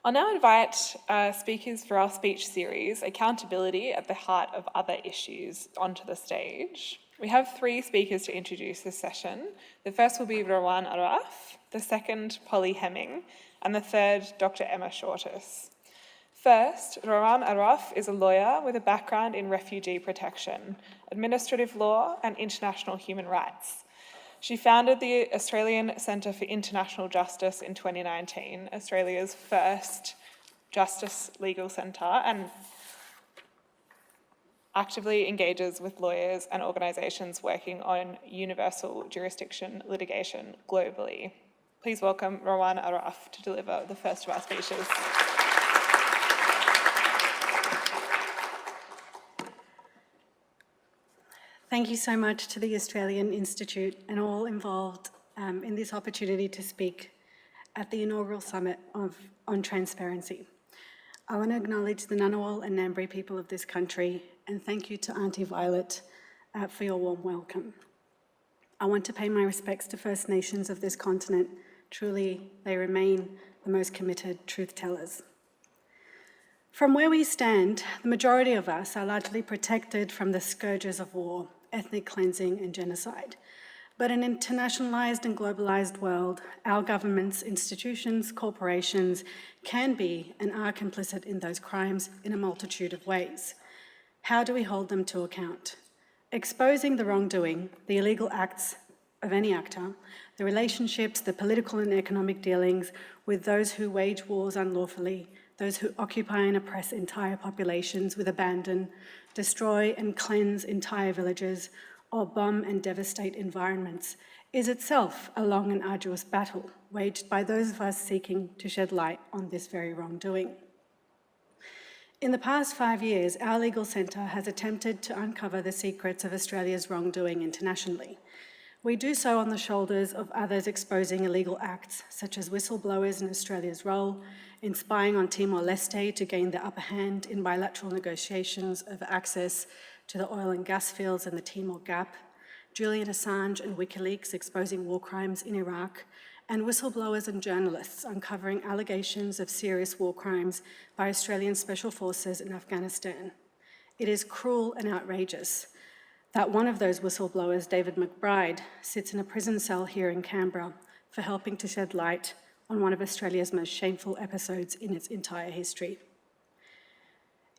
I'll now invite speakers for our speech series, Accountability at the Heart of Other Issues, onto the stage. We have 3 speakers to introduce this session. The first will be Rowan Araf, the second, Polly Hemming, and the third, Dr. Emma Shortis. First, Rowan Araf is a lawyer with a background in refugee protection, administrative law, and international human rights. She founded the Australian Centre for International Justice in 2019, Australia's first justice legal centre, and actively engages with lawyers and organisations working on universal jurisdiction litigation globally. Please welcome Rowan Araf to deliver the first of our speeches. Thank you so much to the Australian Institute and all involved in this opportunity to speak at the inaugural summit on transparency. I want to acknowledge the Ngunnawal and Ngambri people of this country, and thank you to Auntie Violet for your warm welcome. I want to pay my respects to First Nations of this continent. Truly, they remain the most committed truth tellers. From where we stand, the majority of us are largely protected from the scourges of war, ethnic cleansing and genocide. But in an internationalised and globalised world, our governments, institutions, corporations can be and are complicit in those crimes in a multitude of ways. How do we hold them to account? Exposing the wrongdoing, the illegal acts of any actor, the relationships, the political and economic dealings with those who wage wars unlawfully, those who occupy and oppress entire populations with abandon, destroy and cleanse entire villages, or bomb and devastate environments, is itself a long and arduous battle waged by those of us seeking to shed light on this very wrongdoing. In the past 5 years, our legal centre has attempted to uncover the secrets of Australia's wrongdoing internationally. We do so on the shoulders of others exposing illegal acts, such as whistleblowers in Australia's role in spying on Timor-Leste to gain the upper hand in bilateral negotiations over access to the oil and gas fields in the Timor Gap, Julian Assange and WikiLeaks exposing war crimes in Iraq, and whistleblowers and journalists uncovering allegations of serious war crimes by Australian special forces in Afghanistan. It is cruel and outrageous that one of those whistleblowers, David McBride, sits in a prison cell here in Canberra for helping to shed light on one of Australia's most shameful episodes in its entire history.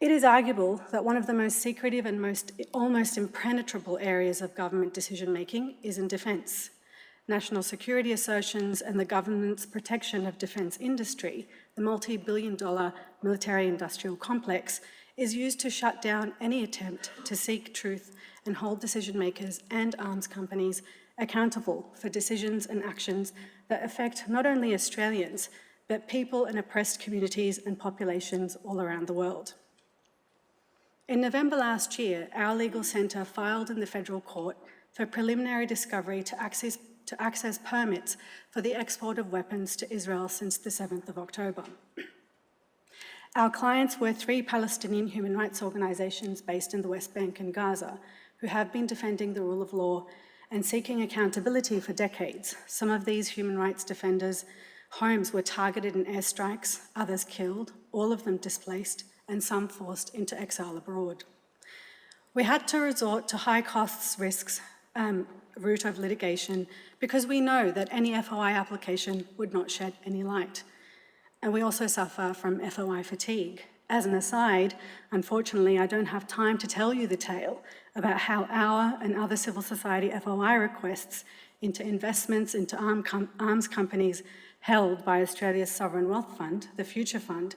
It is arguable that one of the most secretive and almost impenetrable areas of government decision-making is in defence. National security assertions and the government's protection of defence industry, the multi-billion-dollar military-industrial complex, is used to shut down any attempt to seek truth and hold decision-makers and arms companies accountable for decisions and actions that affect not only Australians, but people in oppressed communities and populations all around the world. In November last year, our legal centre filed in the Federal Court for preliminary discovery to access permits for the export of weapons to Israel since the 7th of October. Our clients were 3 Palestinian human rights organisations based in the West Bank and Gaza, who have been defending the rule of law and seeking accountability for decades. Some of these human rights defenders' homes were targeted in airstrikes, others killed, all of them displaced, and some forced into exile abroad. We had to resort to high costs, risks, route of litigation because we know that any FOI application would not shed any light. And we also suffer from FOI fatigue. As an aside, unfortunately, I don't have time to tell you the tale about how our and other civil society FOI requests into investments into arms companies held by Australia's sovereign wealth fund, the Future Fund,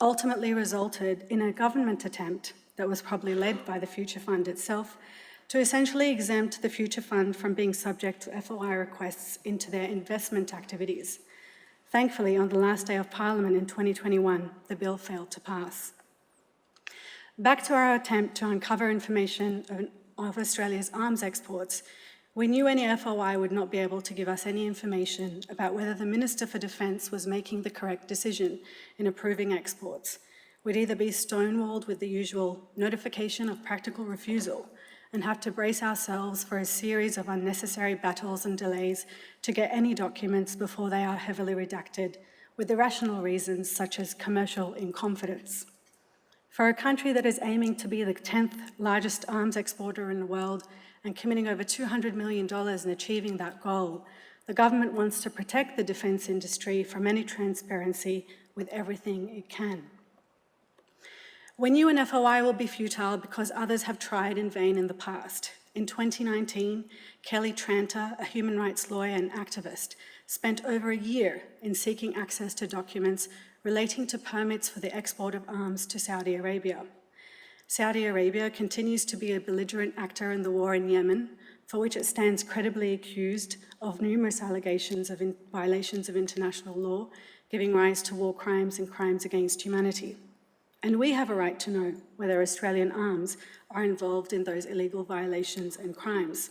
ultimately resulted in a government attempt that was probably led by the Future Fund itself to essentially exempt the Future Fund from being subject to FOI requests into their investment activities. Thankfully, on the last day of Parliament in 2021, the bill failed to pass. Back to our attempt to uncover information of Australia's arms exports, we knew any FOI would not be able to give us any information about whether the Minister for Defence was making the correct decision in approving exports. We'd either be stonewalled with the usual notification of practical refusal and have to brace ourselves for a series of unnecessary battles and delays to get any documents before they are heavily redacted, with irrational reasons such as commercial confidence. For a country that is aiming to be the 10th largest arms exporter in the world and committing over $200 million in achieving that goal, the government wants to protect the defence industry from any transparency with everything it can. We knew an FOI will be futile because others have tried in vain in the past. In 2019, Kelly Tranter, a human rights lawyer and activist, spent over a year in seeking access to documents relating to permits for the export of arms to Saudi Arabia. Saudi Arabia continues to be a belligerent actor in the war in Yemen, for which it stands credibly accused of numerous allegations of violations of international law, giving rise to war crimes and crimes against humanity. And we have a right to know whether Australian arms are involved in those illegal violations and crimes.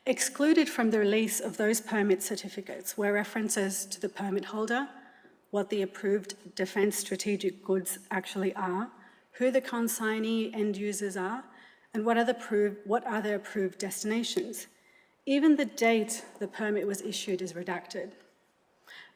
Excluded from the release of those permit certificates were references to the permit holder, what the approved defence strategic goods actually are, who the consignee end users are, and what are the approved destinations. Even the date the permit was issued is redacted.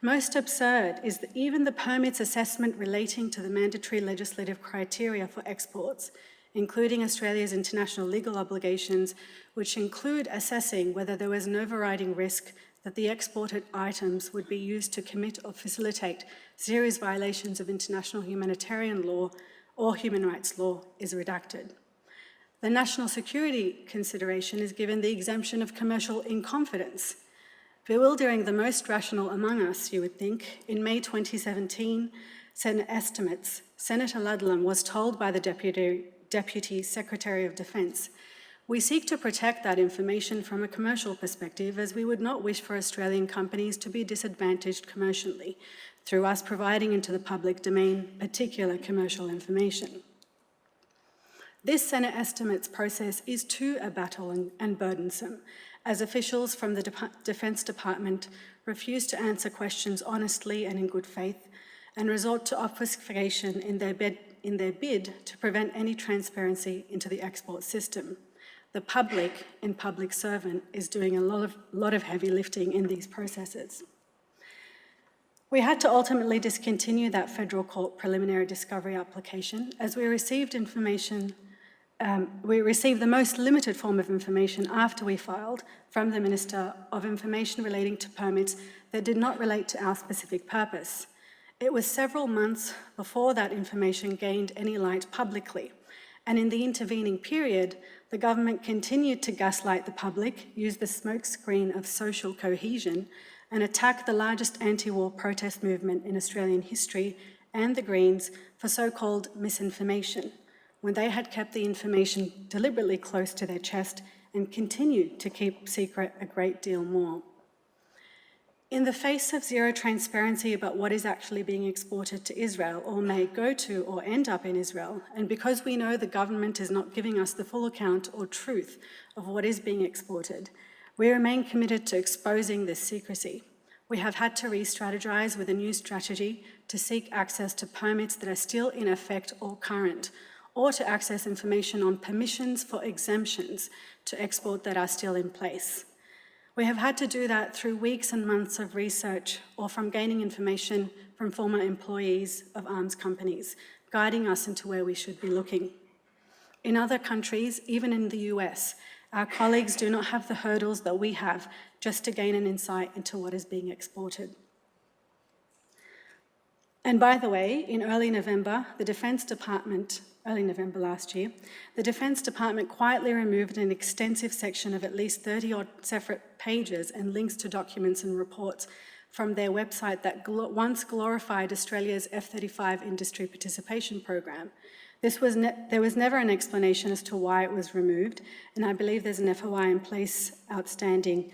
Most absurd is that even the permit's assessment relating to the mandatory legislative criteria for exports, including Australia's international legal obligations, which include assessing whether there was an overriding risk that the exported items would be used to commit or facilitate serious violations of international humanitarian law or human rights law, is redacted. The national security consideration is given the exemption of commercial confidence. Bewildering the most rational among us, you would think. In May 2017, Senate estimates, Senator Ludlam was told by the Deputy Secretary of Defence, "We seek to protect that information from a commercial perspective, as we would not wish for Australian companies to be disadvantaged commercially through us providing into the public domain particular commercial information." This Senate estimates process is too a battle and burdensome, as officials from the Defence Department refuse to answer questions honestly and in good faith, and resort to obfuscation in their bid to prevent any transparency into the export system. The public, in public servant, is doing a lot of heavy lifting in these processes. We had to ultimately discontinue that federal court preliminary discovery application as we received information. We received the most limited form of information after we filed from the Minister of Information relating to permits that did not relate to our specific purpose. It was several months before that information gained any light publicly, and in the intervening period, the government continued to gaslight the public, use the smokescreen of social cohesion, and attack the largest anti-war protest movement in Australian history and the Greens for so-called misinformation, when they had kept the information deliberately close to their chest and continued to keep secret a great deal more. In the face of zero transparency about what is actually being exported to Israel or may go to or end up in Israel, and because we know the government is not giving us the full account or truth of what is being exported, we remain committed to exposing this secrecy. We have had to re-strategize with a new strategy to seek access to permits that are still in effect or current, or to access information on permissions for exemptions to export that are still in place. We have had to do that through weeks and months of research or from gaining information from former employees of arms companies, guiding us into where we should be looking. In other countries, even in the US, our colleagues do not have the hurdles that we have just to gain an insight into what is being exported. And by the way, in early November last year, the Defence Department quietly removed an extensive section of at least 30-odd separate pages and links to documents and reports from their website that once glorified Australia's F-35 industry participation program. There was never an explanation as to why it was removed, and I believe there's an FOI in place outstanding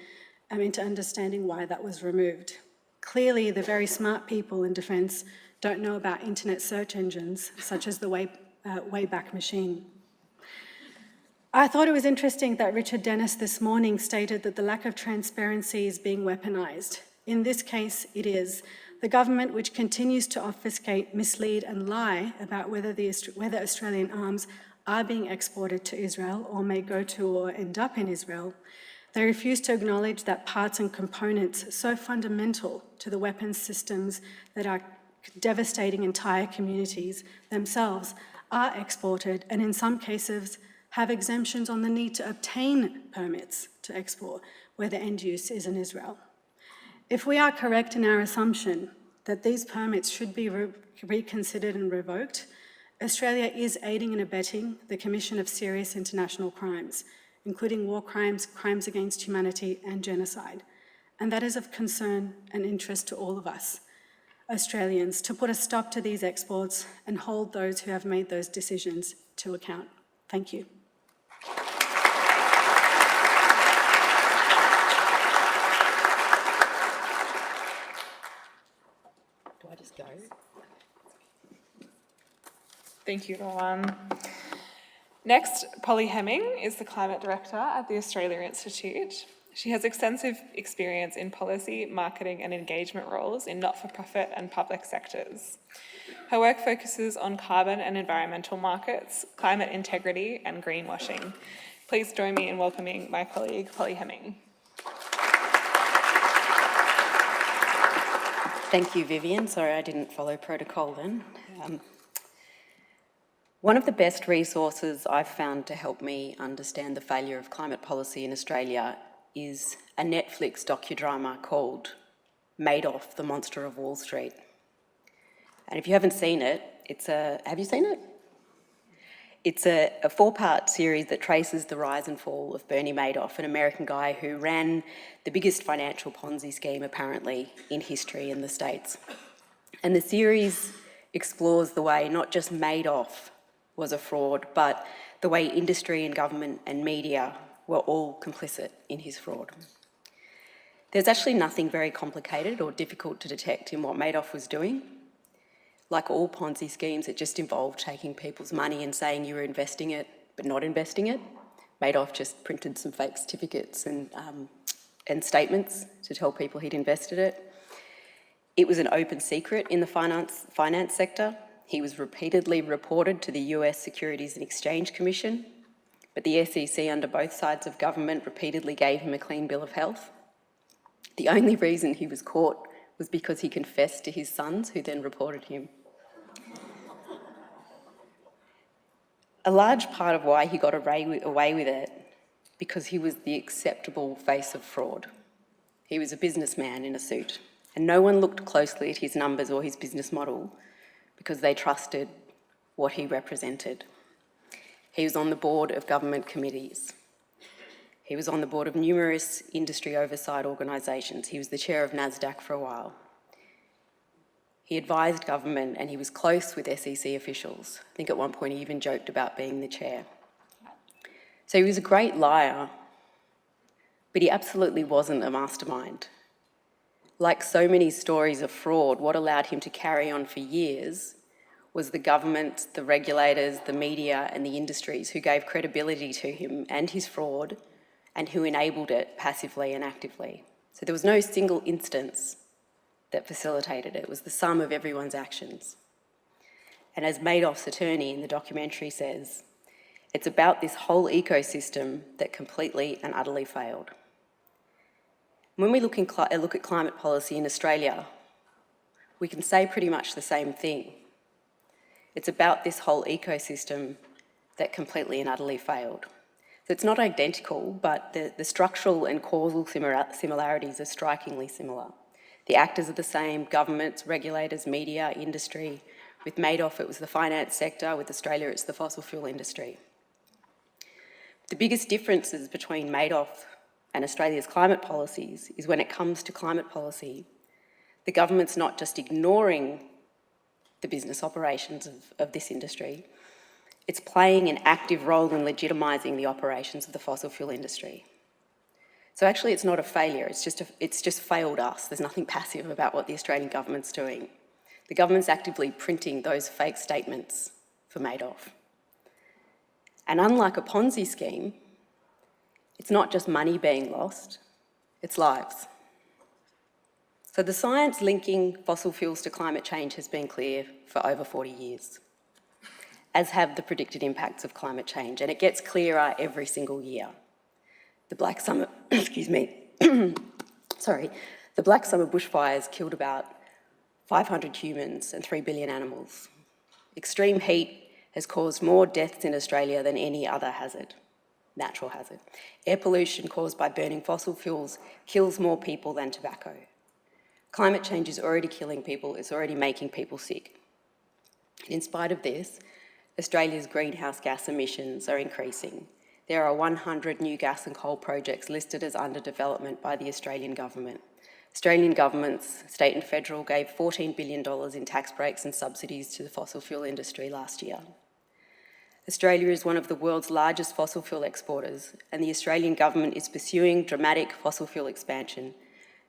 into understanding why that was removed. Clearly, the very smart people in Defence don't know about internet search engines, such as the Wayback Machine. I thought it was interesting that Richard Dennis this morning stated that the lack of transparency is being weaponised. In this case, it is. The government, which continues to obfuscate, mislead and lie about whether Australian arms are being exported to Israel or may go to or end up in Israel, They refuse to acknowledge that parts and components so fundamental to the weapons systems that are devastating entire communities themselves are exported, and in some cases have exemptions on the need to obtain permits to export, where the end use is in Israel. If we are correct in our assumption that these permits should be reconsidered and revoked, Australia is aiding and abetting the commission of serious international crimes, including war crimes, crimes against humanity, and genocide. And that is of concern and interest to all of us, Australians, to put a stop to these exports and hold those who have made those decisions to account. Thank you. Do I just go? Thank you, Rowan. Next, Polly Hemming is the Climate Director at the Australia Institute. She has extensive experience in policy, marketing and engagement roles in not-for-profit and public sectors. Her work focuses on carbon and environmental markets, climate integrity and greenwashing. Please join me in welcoming my colleague, Polly Hemming. Thank you, Vivian. Sorry, I didn't follow protocol then. One of the best resources I've found to help me understand the failure of climate policy in Australia is a Netflix docudrama called Madoff, the Monster of Wall Street. And if you haven't seen it, have you seen it? It's a four-part series that traces the rise and fall of Bernie Madoff, an American guy who ran the biggest financial Ponzi scheme, apparently, in history in the States. And the series explores the way not just Madoff was a fraud, but the way industry and government and media were all complicit in his fraud. There's actually nothing very complicated or difficult to detect in what Madoff was doing. Like all Ponzi schemes, it just involved taking people's money and saying you were investing it, but not investing it. Madoff just printed some fake certificates and statements to tell people he'd invested it. It was an open secret in the finance sector. He was repeatedly reported to the US Securities and Exchange Commission, but the SEC under both sides of government repeatedly gave him a clean bill of health. The only reason he was caught was because he confessed to his sons, who then reported him. A large part of why he got away with it, because he was the acceptable face of fraud. He was a businessman in a suit, and no one looked closely at his numbers or his business model because they trusted what he represented. He was on the board of government committees. He was on the board of numerous industry oversight organisations. He was the chair of NASDAQ for a while. He advised government and he was close with SEC officials. I think at one point he even joked about being the chair. So he was a great liar, but he absolutely wasn't a mastermind. Like so many stories of fraud, what allowed him to carry on for years was the government, the regulators, the media and the industries who gave credibility to him and his fraud and who enabled it passively and actively. So there was no single instance that facilitated it. It was the sum of everyone's actions. And as Madoff's attorney in the documentary says, it's about this whole ecosystem that completely and utterly failed. When we look at climate policy in Australia, we can say pretty much the same thing. It's about this whole ecosystem that completely and utterly failed. So it's not identical, but the structural and causal similarities are strikingly similar. The actors are the same: governments, regulators, media, industry. With Madoff, it was the finance sector. With Australia, it's the fossil fuel industry. The biggest differences between Madoff and Australia's climate policies is when it comes to climate policy, the government's not just ignoring the business operations of this industry, it's playing an active role in legitimising the operations of the fossil fuel industry. So actually it's not a failure, it's just failed us. There's nothing passive about what the Australian government's doing. The government's actively printing those fake statements for Madoff. And unlike a Ponzi scheme, it's not just money being lost, it's lives. So the science linking fossil fuels to climate change has been clear for over 40 years, as have the predicted impacts of climate change, and it gets clearer every single year. The Black Summer, excuse me, sorry, the Black Summer bushfires killed about 500 humans and 3 billion animals. Extreme heat has caused more deaths in Australia than any other hazard, natural hazard. Air pollution caused by burning fossil fuels kills more people than tobacco. Climate change is already killing people, it's already making people sick. In spite of this, Australia's greenhouse gas emissions are increasing. There are 100 new gas and coal projects listed as under development by the Australian government. Australian governments, state and federal, gave $14 billion in tax breaks and subsidies to the fossil fuel industry last year. Australia is one of the world's largest fossil fuel exporters, and the Australian government is pursuing dramatic fossil fuel expansion,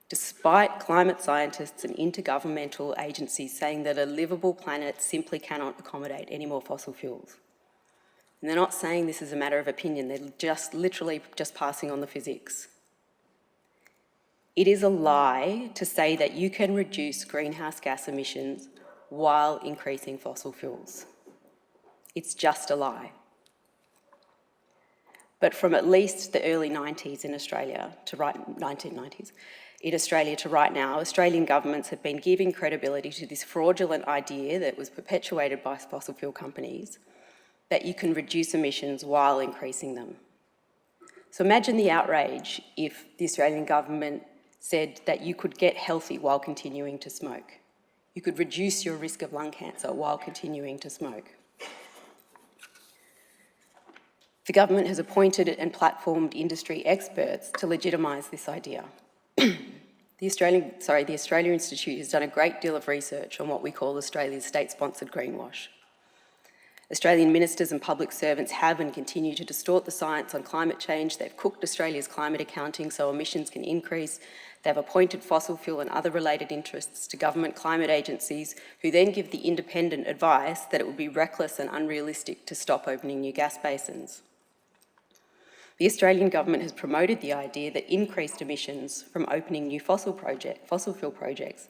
despite climate scientists and intergovernmental agencies saying that a livable planet simply cannot accommodate any more fossil fuels. And they're not saying this is a matter of opinion, they're just literally just passing on the physics. It is a lie to say that you can reduce greenhouse gas emissions while increasing fossil fuels. It's just a lie. But from at least the early 90s in Australia to 1990s, in Australia to right now, Australian governments have been giving credibility to this fraudulent idea that was perpetuated by fossil fuel companies that you can reduce emissions while increasing them. So imagine the outrage if the Australian government said that you could get healthy while continuing to smoke. You could reduce your risk of lung cancer while continuing to smoke. The government has appointed and platformed industry experts to legitimise this idea. The Australia Institute has done a great deal of research on what we call Australia's state-sponsored greenwash. Australian ministers and public servants have and continue to distort the science on climate change. They've cooked Australia's climate accounting so emissions can increase. They've appointed fossil fuel and other related interests to government climate agencies who then give the independent advice that it would be reckless and unrealistic to stop opening new gas basins. The Australian government has promoted the idea that increased emissions from opening new fossil fuel projects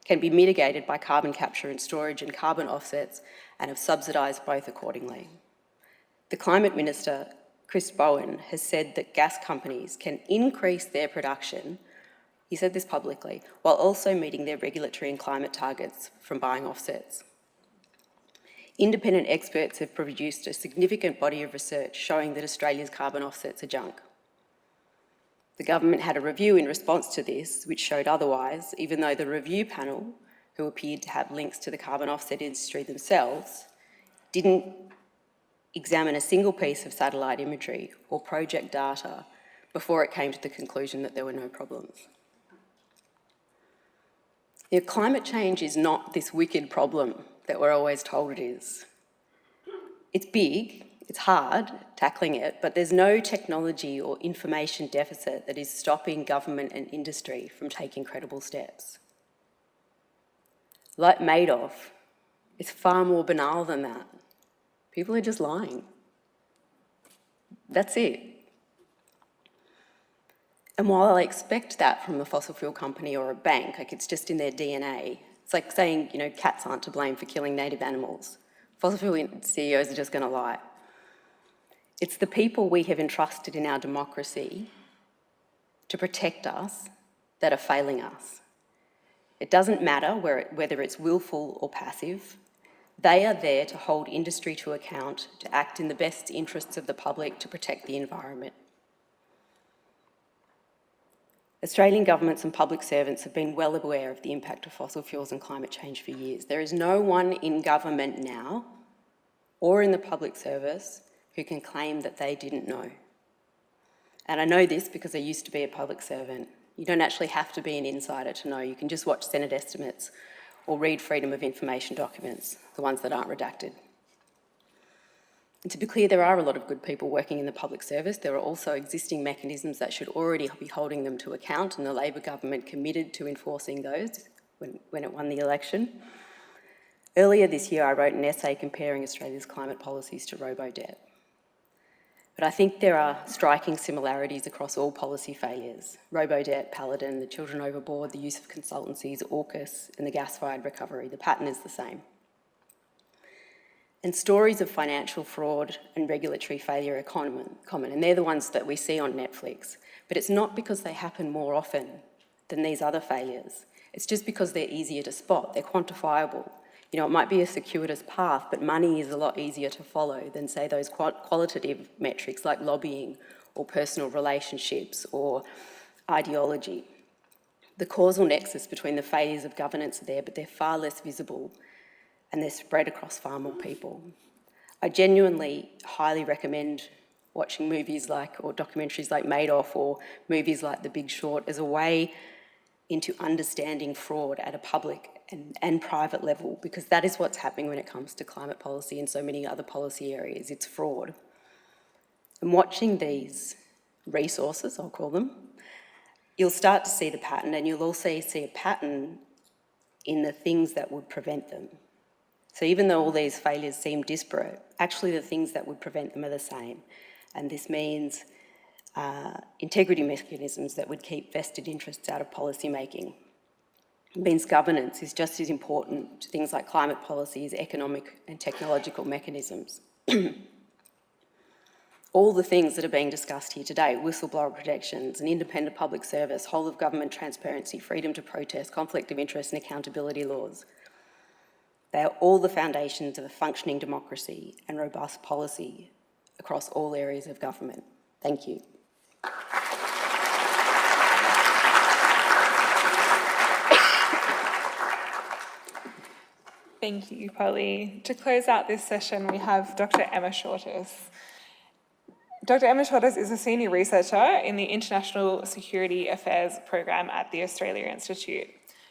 can be mitigated by carbon capture and storage and carbon offsets, and have subsidised both accordingly. The Climate Minister, Chris Bowen, has said that gas companies can increase their production, he said this publicly, while also meeting their regulatory and climate targets from buying offsets. Independent experts have produced a significant body of research showing that Australia's carbon offsets are junk. The government had a review in response to this, which showed otherwise, even though the review panel, who appeared to have links to the carbon offset industry themselves, didn't examine a single piece of satellite imagery or project data before it came to the conclusion that there were no problems. Now, climate change is not this wicked problem that we're always told it is. It's big, it's hard tackling it, but there's no technology or information deficit that is stopping government and industry from taking credible steps. Like Madoff, it's far more banal than that. People are just lying. That's it. And while I expect that from a fossil fuel company or a bank, like it's just in their DNA, it's like saying, cats aren't to blame for killing native animals. Fossil fuel CEOs are just going to lie. It's the people we have entrusted in our democracy to protect us that are failing us. It doesn't matter whether it's willful or passive. They are there to hold industry to account, to act in the best interests of the public, to protect the environment. Australian governments and public servants have been well aware of the impact of fossil fuels and climate change for years. There is no one in government now or in the public service who can claim that they didn't know. And I know this because I used to be a public servant. You don't actually have to be an insider to know. You can just watch Senate estimates or read Freedom of Information documents, the ones that aren't redacted. And to be clear, there are a lot of good people working in the public service. There are also existing mechanisms that should already be holding them to account, and the Labor government committed to enforcing those when it won the election. Earlier this year, I wrote an essay comparing Australia's climate policies to robo-debt. But I think there are striking similarities across all policy failures. Robo-debt, Paladin, the children overboard, the use of consultancies, AUKUS, and the gas-fired recovery. The pattern is the same. And stories of financial fraud and regulatory failure are common, and they're the ones that we see on Netflix. But it's not because they happen more often than these other failures. It's just because they're easier to spot, they're quantifiable. You know, it might be a circuitous path, but money is a lot easier to follow than, say, those qualitative metrics like lobbying or personal relationships or ideology. The causal nexus between the failures of governance are there, but they're far less visible and they're spread across far more people. I genuinely highly recommend watching movies like, or documentaries like Madoff or movies like The Big Short as a way into understanding fraud at a public and private level, because that is what's happening when it comes to climate policy and so many other policy areas. It's fraud. And watching these resources, I'll call them, you'll start to see the pattern, and you'll also see a pattern in the things that would prevent them. So even though all these failures seem disparate, actually the things that would prevent them are the same. And this means integrity mechanisms that would keep vested interests out of policy making. It means governance is just as important to things like climate policy as economic and technological mechanisms. All the things that are being discussed here today, whistleblower protections, an independent public service, whole of government transparency, freedom to protest, conflict of interest and accountability laws, they are all the foundations of a functioning democracy and robust policy across all areas of government. Thank you. Thank you, Polly. To close out this session, we have Dr. Emma Shortis. Dr. Emma Shortis is a senior researcher in the International Security Affairs program at the Australia Institute.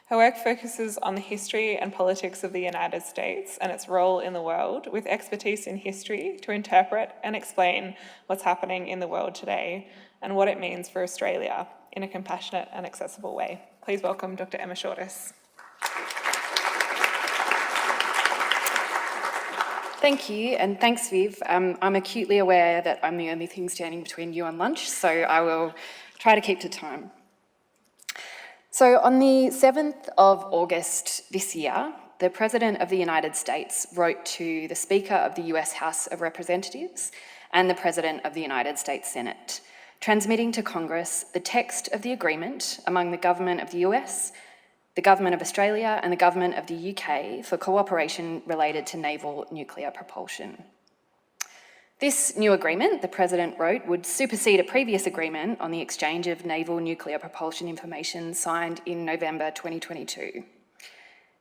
Her work focuses on the history and politics of the United States and its role in the world, with expertise in history to interpret and explain what's happening in the world today and what it means for Australia in a compassionate and accessible way. Please welcome Dr. Emma Shortis. Thank you, and thanks, Viv. I'm acutely aware that I'm the only thing standing between you and lunch, so I will try to keep to time. So on the 7th of August this year, the President of the United States wrote to the Speaker of the US House of Representatives and the President of the United States Senate, transmitting to Congress the text of the agreement among the Government of the US, the Government of Australia and the Government of the UK for cooperation related to naval nuclear propulsion. This new agreement, the President wrote, would supersede a previous agreement on the exchange of naval nuclear propulsion information signed in November 2022.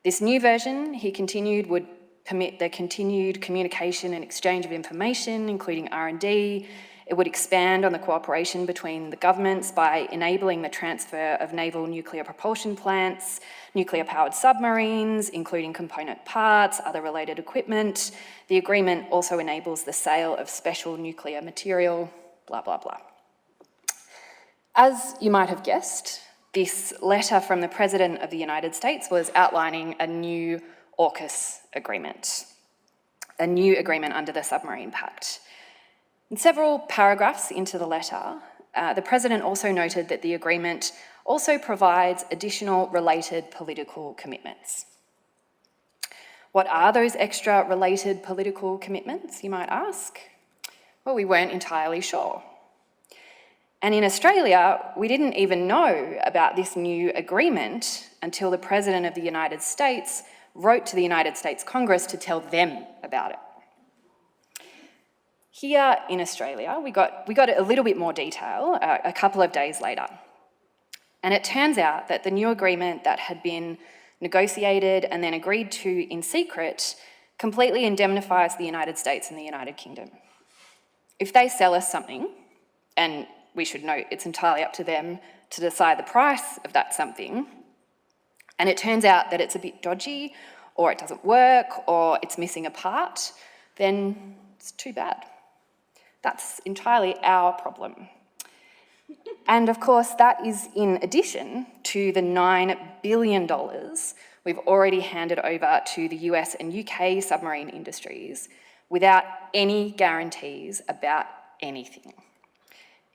This new version, he continued, would permit the continued communication and exchange of information, including R&D. It would expand on the cooperation between the governments by enabling the transfer of naval nuclear propulsion plants, nuclear-powered submarines, including component parts, other related equipment. The agreement also enables the sale of special nuclear material, blah, blah, blah. As you might have guessed, this letter from the President of the United States was outlining a new AUKUS agreement, a new agreement under the Submarine Pact. In several paragraphs into the letter, the President also noted that the agreement also provides additional related political commitments. What are those extra related political commitments, you might ask? Well, we weren't entirely sure. And in Australia, we didn't even know about this new agreement until the President of the United States wrote to the United States Congress to tell them about it. Here in Australia, we got a little bit more detail a couple of days later. And it turns out that the new agreement that had been negotiated and then agreed to in secret completely indemnifies the United States and the United Kingdom. If they sell us something, and we should note it's entirely up to them to decide the price of that something, and it turns out that it's a bit dodgy, or it doesn't work, or it's missing a part, then it's too bad. That's entirely our problem. And of course, that is in addition to the $9 billion we've already handed over to the US and UK submarine industries without any guarantees about anything.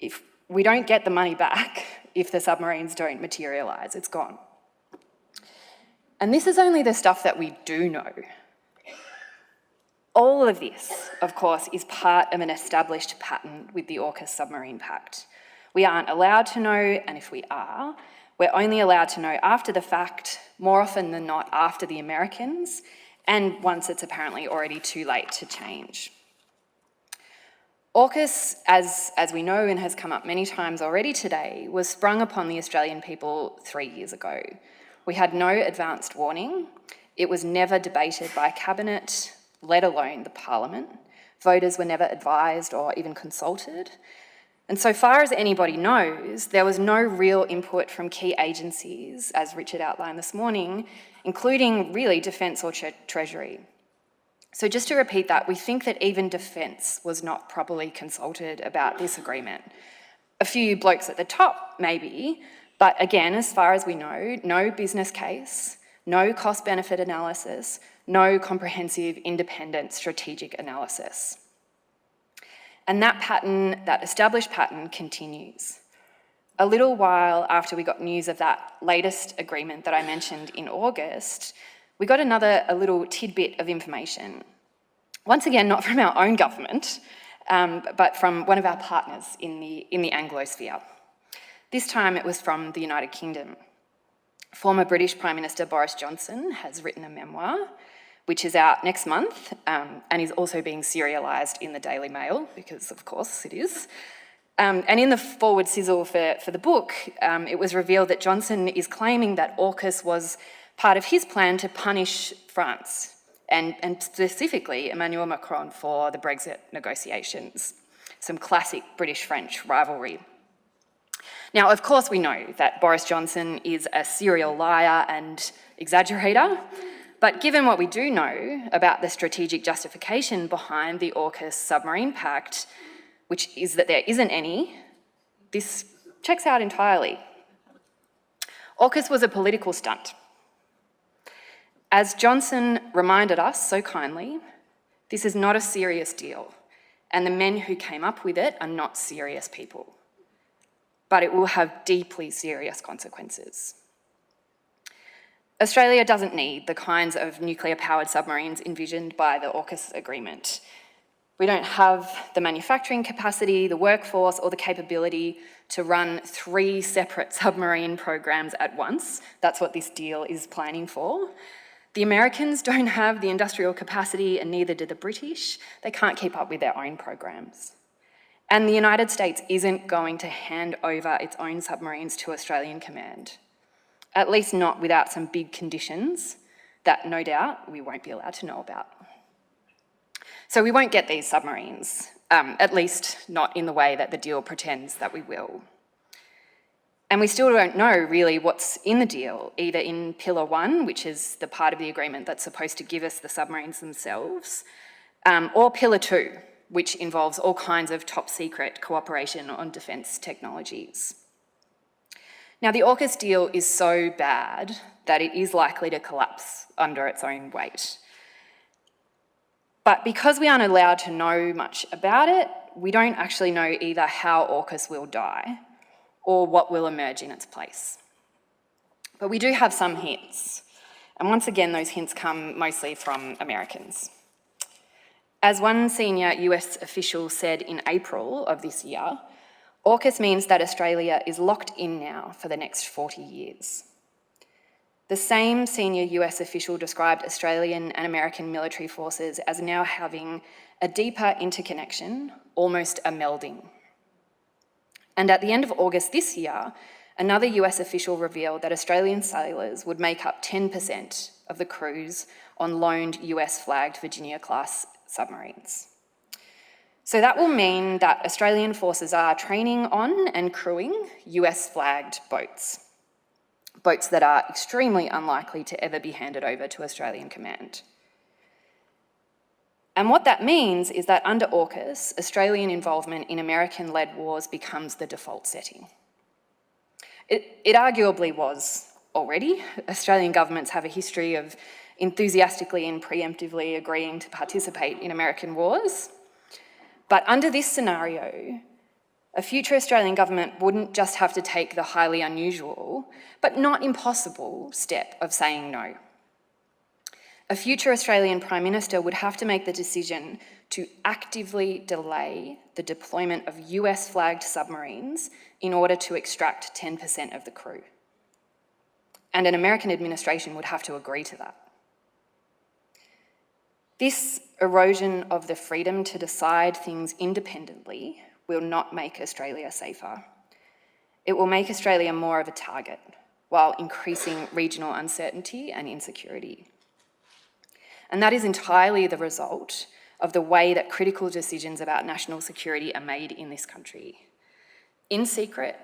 If we don't get the money back, if the submarines don't materialise, it's gone. And this is only the stuff that we do know. All of this, of course, is part of an established pattern with the AUKUS Submarine Pact. We aren't allowed to know, and if we are, we're only allowed to know after the fact, more often than not after the Americans, and once it's apparently already too late to change. AUKUS, as we know and has come up many times already today, was sprung upon the Australian people 3 years ago. We had no advanced warning. It was never debated by Cabinet, let alone the Parliament. Voters were never advised or even consulted. And so far as anybody knows, there was no real input from key agencies, as Richard outlined this morning, including really Defence or Treasury. So just to repeat that, we think that even Defence was not properly consulted about this agreement. A few blokes at the top, maybe, but again, as far as we know, no business case, no cost-benefit analysis, no comprehensive independent strategic analysis. And that pattern, that established pattern, continues. A little while after we got news of that latest agreement that I mentioned in August, we got a little tidbit of information. Once again, not from our own government, but from one of our partners in the Anglosphere. This time it was from the United Kingdom. Former British Prime Minister Boris Johnson has written a memoir, which is out next month, and is also being serialised in the Daily Mail, because of course it is. And in the forward sizzle for the book, it was revealed that Johnson is claiming that AUKUS was part of his plan to punish France, and specifically Emmanuel Macron for the Brexit negotiations. Some classic British-French rivalry. Now, of course we know that Boris Johnson is a serial liar and exaggerator, but given what we do know about the strategic justification behind the AUKUS Submarine Pact, which is that there isn't any, this checks out entirely. AUKUS was a political stunt. As Johnson reminded us so kindly, this is not a serious deal, and the men who came up with it are not serious people. But it will have deeply serious consequences. Australia doesn't need the kinds of nuclear-powered submarines envisioned by the AUKUS agreement. We don't have the manufacturing capacity, the workforce, or the capability to run 3 separate submarine programs at once. That's what this deal is planning for. The Americans don't have the industrial capacity, and neither do the British. They can't keep up with their own programs. And the United States isn't going to hand over its own submarines to Australian Command, at least not without some big conditions that no doubt we won't be allowed to know about. So we won't get these submarines, at least not in the way that the deal pretends that we will. And we still don't know really what's in the deal, either in Pillar 1, which is the part of the agreement that's supposed to give us the submarines themselves, or Pillar 2, which involves all kinds of top-secret cooperation on defence technologies. Now, the AUKUS deal is so bad that it is likely to collapse under its own weight. But because we aren't allowed to know much about it, we don't actually know either how AUKUS will die or what will emerge in its place. But we do have some hints, and once again, those hints come mostly from Americans. As one senior US official said in April of this year, AUKUS means that Australia is locked in now for the next 40 years. The same senior US official described Australian and American military forces as now having a deeper interconnection, almost a melding. And at the end of August this year, another US official revealed that Australian sailors would make up 10% of the crews on loaned US-flagged Virginia-class submarines. So that will mean that Australian forces are training on and crewing US-flagged boats that are extremely unlikely to ever be handed over to Australian Command. And what that means is that under AUKUS, Australian involvement in American-led wars becomes the default setting. It arguably was already. Australian governments have a history of enthusiastically and preemptively agreeing to participate in American wars. But under this scenario, a future Australian government wouldn't just have to take the highly unusual, but not impossible, step of saying no. A future Australian Prime Minister would have to make the decision to actively delay the deployment of US-flagged submarines in order to extract 10% of the crew. And an American administration would have to agree to that. This erosion of the freedom to decide things independently will not make Australia safer. It will make Australia more of a target, while increasing regional uncertainty and insecurity. And that is entirely the result of the way that critical decisions about national security are made in this country. In secret,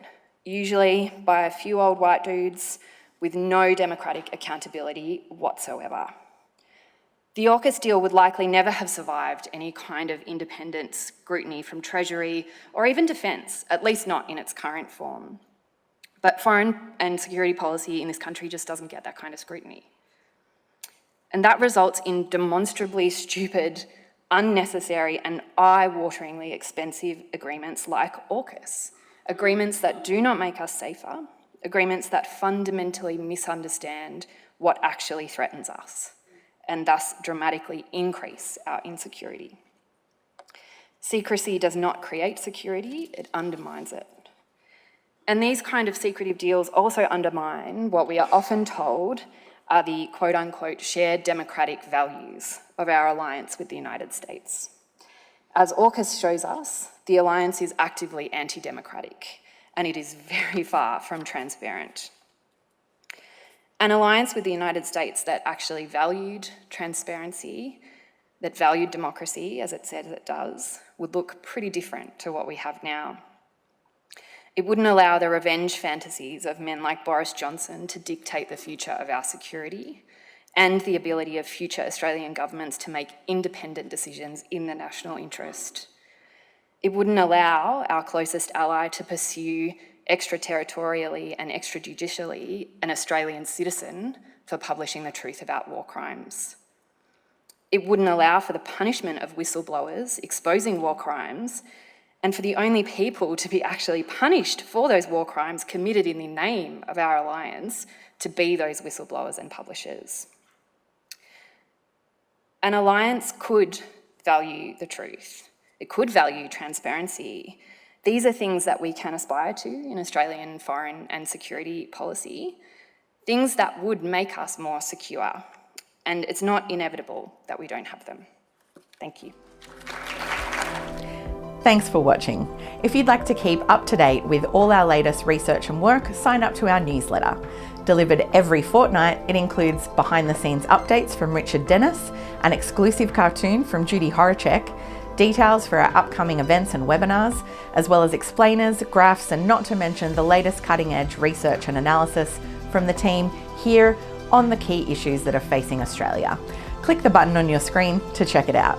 usually by a few old white dudes with no democratic accountability whatsoever. The AUKUS deal would likely never have survived any kind of independent scrutiny from Treasury or even Defence, at least not in its current form. But foreign and security policy in this country just doesn't get that kind of scrutiny. And that results in demonstrably stupid, unnecessary and eye-wateringly expensive agreements like AUKUS, agreements that do not make us safer, agreements that fundamentally misunderstand what actually threatens us, and thus dramatically increase our insecurity. Secrecy does not create security, it undermines it. And these kind of secretive deals also undermine what we are often told are the quote-unquote shared democratic values of our alliance with the United States. As AUKUS shows us, the alliance is actively anti-democratic, and it is very far from transparent. An alliance with the United States that actually valued transparency, that valued democracy, as it says it does, would look pretty different to what we have now. It wouldn't allow the revenge fantasies of men like Boris Johnson to dictate the future of our security and the ability of future Australian governments to make independent decisions in the national interest. It wouldn't allow our closest ally to pursue extraterritorially and extrajudicially an Australian citizen for publishing the truth about war crimes. It wouldn't allow for the punishment of whistleblowers exposing war crimes and for the only people to be actually punished for those war crimes committed in the name of our alliance to be those whistleblowers and publishers. An alliance could value the truth. It could value transparency. These are things that we can aspire to in Australian foreign and security policy, things that would make us more secure. And it's not inevitable that we don't have them. Thank you. Thanks for watching. If you'd like to keep up to date with all our latest research and work, sign up to our newsletter. Delivered every fortnight, it includes behind-the-scenes updates from Richard Dennis, an exclusive cartoon from Judy Horacek, details for our upcoming events and webinars, as well as explainers, graphs, and not to mention the latest cutting-edge research and analysis from the team here on the key issues that are facing Australia. Click the button on your screen to check it out.